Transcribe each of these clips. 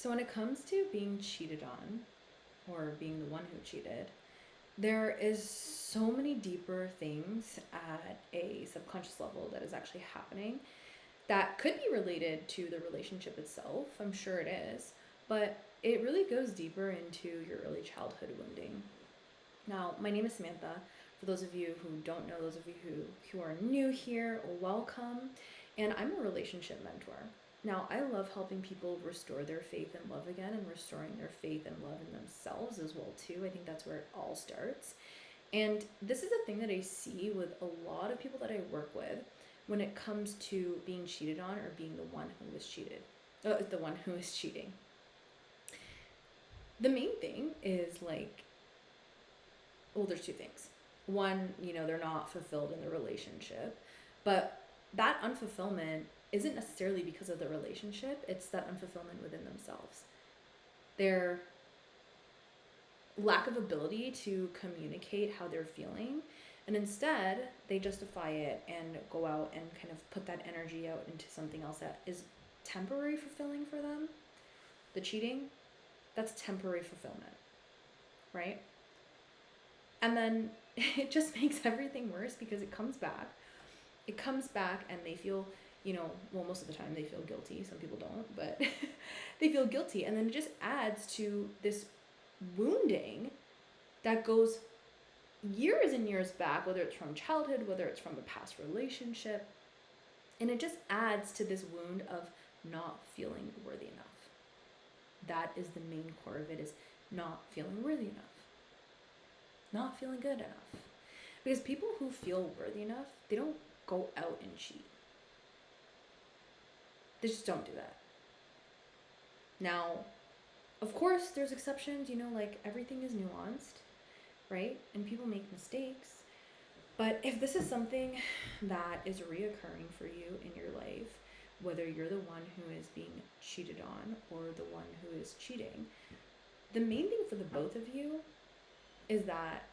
So when it comes to being cheated on, or being the one who cheated, there is so many deeper things at a subconscious level that is actually happening that could be related to the relationship itself. I'm sure it is, but it really goes deeper into your early childhood wounding. Now, my name is Samantha. For those of you who don't know, those of you who are new here, welcome. And I'm a relationship mentor. Now, I love helping people restore their faith and love again, and restoring their faith and love in themselves as well too. I think that's where it all starts. And this is a thing that I see with a lot of people that I work with when it comes to being cheated on or being the one who was cheated, the one who is cheating. The main thing is like, well, there's two things. One, they're not fulfilled in the relationship, but that unfulfillment isn't necessarily because of the relationship. It's that unfulfillment within themselves. Their lack of ability to communicate how they're feeling, and instead they justify it and go out and kind of put that energy out into something else that is temporary fulfilling for them. The cheating, that's temporary fulfillment, right? And then it just makes everything worse because it comes back. It comes back and they feel, well, most of the time they feel guilty. Some people don't, but they feel guilty. And then it just adds to this wounding that goes years and years back, whether it's from childhood, whether it's from a past relationship. And it just adds to this wound of not feeling worthy enough. That is the main core of it, is not feeling worthy enough. Not feeling good enough. Because people who feel worthy enough, they don't go out and cheat. They just don't do that. Now, of course, there's exceptions, like everything is nuanced, right? And people make mistakes. But if this is something that is reoccurring for you in your life, whether you're the one who is being cheated on or the one who is cheating, the main thing for the both of you is that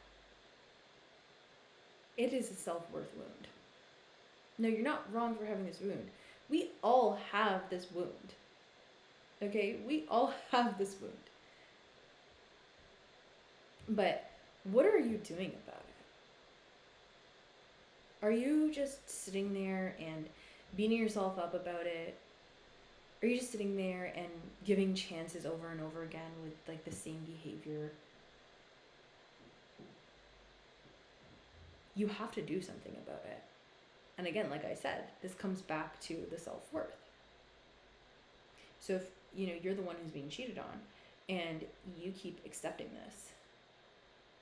it is a self-worth wound. No, you're not wrong for having this wound. We all have this wound. Okay? We all have this wound. But what are you doing about it? Are you just sitting there and beating yourself up about it? Are you just sitting there and giving chances over and over again with like the same behavior? You have to do something about it. And again, like I said, this comes back to the self-worth. So if you're the one who's being cheated on and you keep accepting this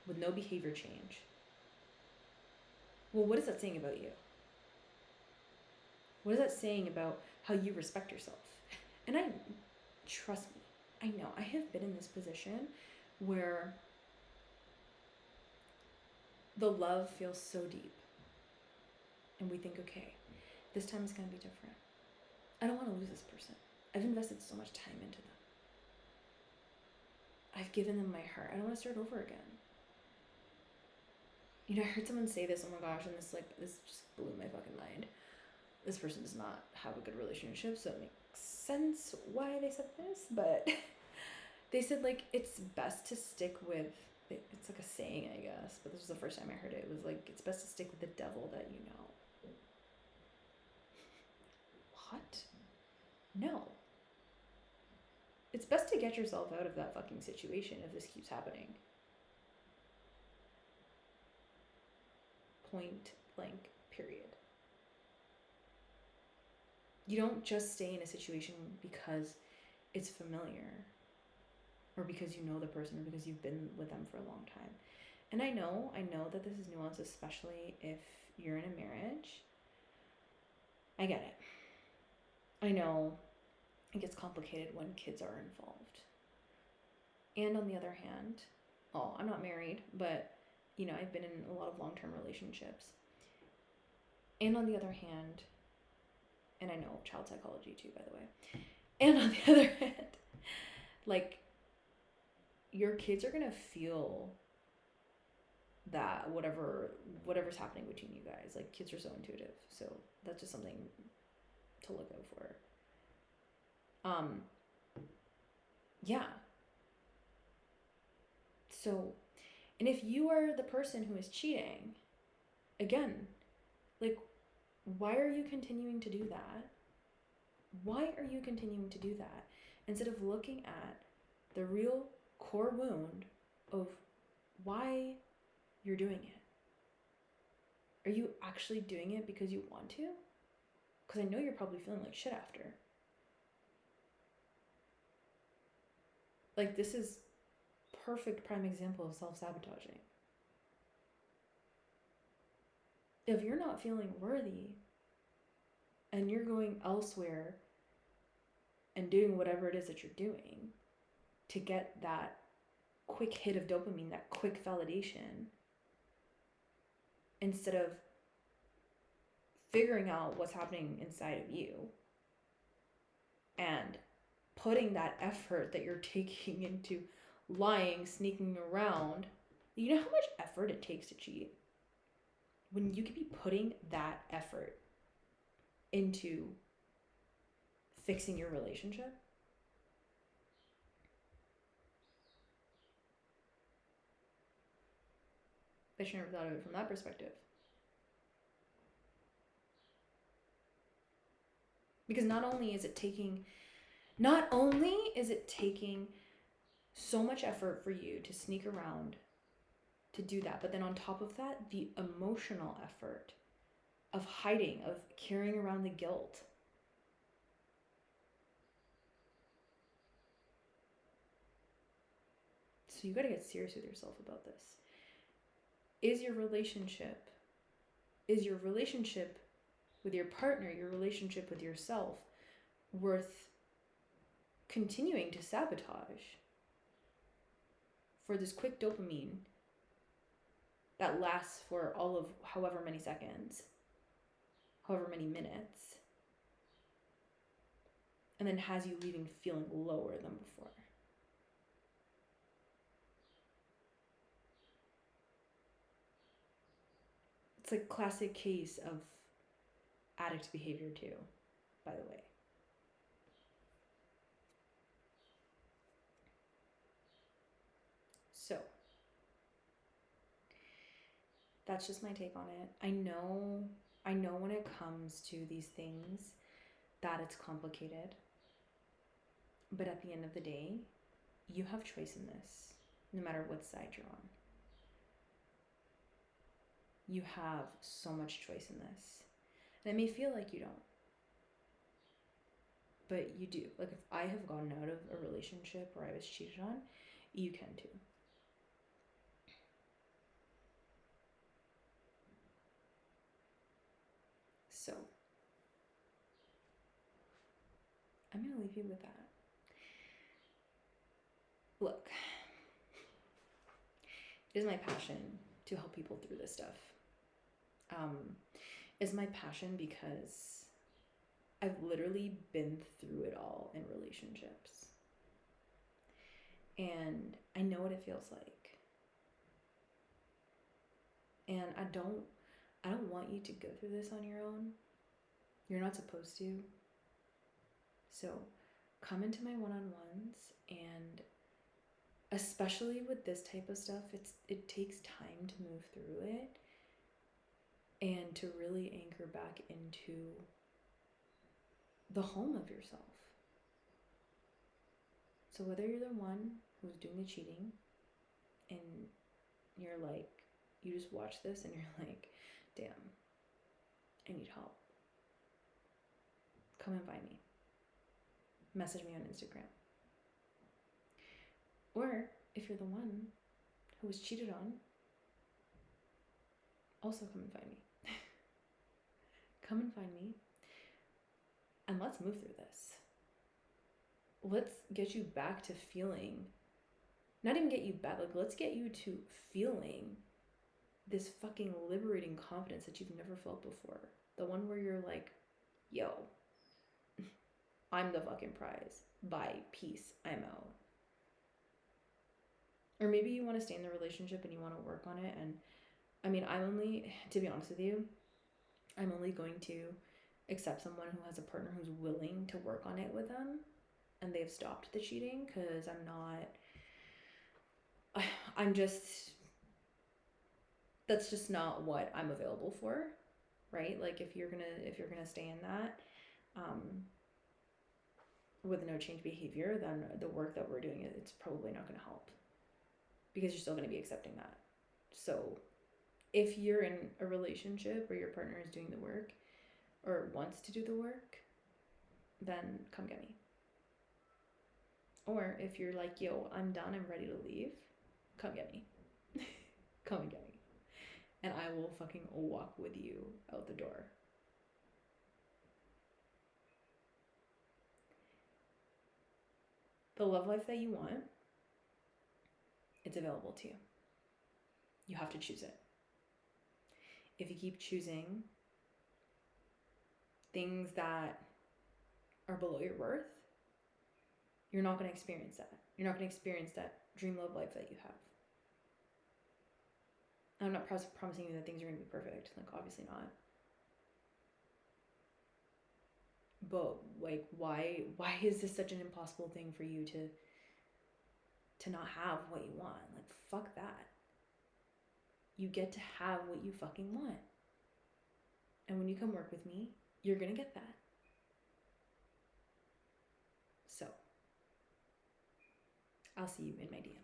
with no behavior change, well, what is that saying about you? What is that saying about how you respect yourself? And trust me, I know I have been in this position where the love feels so deep and we think, okay, this time is going to be different. I don't want to lose this person. I've invested so much time into them. I've given them my heart. I don't want to start over again. I heard someone say this, oh my gosh, and this just blew my fucking mind. This person does not have a good relationship, so it makes sense why they said this, but they said it's best to stick with, it's like a saying, I guess, but this was the first time I heard it. It was it's best to stick with the devil that you know. What? No. It's best to get yourself out of that fucking situation if this keeps happening. Point blank, period. You don't just stay in a situation because it's familiar or because you know the person or because you've been with them for a long time. And I know that this is nuanced, especially if you're in a marriage. I get it. I know it gets complicated when kids are involved. And on the other hand, I'm not married, but I've been in a lot of long-term relationships. And on the other hand, and I know child psychology too, by the way. And on the other hand, your kids are gonna feel that whatever's happening between you guys. Kids are so intuitive, so that's just something to look out for. Yeah. So, and if you are the person who is cheating, again, like, why are you continuing to do that? Why are you continuing to do that? Instead of looking at the real core wound of why you're doing it. Are you actually doing it because you want to? Because I know you're probably feeling like shit after. Like, this is perfect prime example of self-sabotaging. If you're not feeling worthy and you're going elsewhere and doing whatever it is that you're doing to get that quick hit of dopamine, that quick validation, instead of figuring out what's happening inside of you and putting that effort that you're taking into lying, sneaking around. You know how much effort it takes to cheat? When you could be putting that effort into fixing your relationship. I should never thought of it from that perspective. Because not only is it taking so much effort for you to sneak around to do that, but then on top of that, the emotional effort of hiding, of carrying around the guilt. So you got to get serious with yourself about this. Is your relationship with your partner, your relationship with yourself, worth continuing to sabotage for this quick dopamine that lasts for all of however many seconds, however many minutes, and then has you leaving feeling lower than before? It's like classic case of addict behavior too, by the way. So that's just my take on it. I know when it comes to these things that it's complicated. But at the end of the day, you have choice in this, no matter what side you're on. You have so much choice in this. And it may feel like you don't. But you do. Like, if I have gotten out of a relationship where I was cheated on, you can too. So, I'm going to leave you with that. Look, it is my passion to help people through this stuff. It's my passion because I've literally been through it all in relationships. And I know what it feels like. And I don't want you to go through this on your own. You're not supposed to. So come into my one-on-ones, and especially with this type of stuff, it takes time to move through it and to really anchor back into the home of yourself. So whether you're the one who's doing the cheating and you're like, you just watch this and you're like, damn, I need help, come and find me. Message me on Instagram. Or if you're the one who was cheated on, also come and find me. Come and find me, and let's move through this. Let's get you back to feeling, not even get you back, like, let's get you to feeling this fucking liberating confidence that you've never felt before. The one where you're like, yo, I'm the fucking prize. Bye, peace, I'm out. Or maybe you want to stay in the relationship and you want to work on it. And I mean, to be honest with you, I'm only going to accept someone who has a partner who's willing to work on it with them. and they've stopped the cheating, because that's just not what I'm available for, right? Like if you're gonna stay in that with no change behavior, then the work that we're doing, it's probably not gonna help, because you're still gonna be accepting that. So if you're in a relationship where your partner is doing the work or wants to do the work, then come get me. Or if you're like, yo, I'm done, I'm ready to leave, come get me. Come and get me. And I will fucking walk with you out the door. The love life that you want, it's available to you. You have to choose it. If you keep choosing things that are below your worth, you're not going to experience that. You're not going to experience that dream love life that you have. I'm not promising you that things are going to be perfect. Like, obviously not. But like, why is this such an impossible thing for you to not have what you want? Like, fuck that. You get to have what you fucking want. And when you come work with me, you're going to get that. So, I'll see you in my DMs.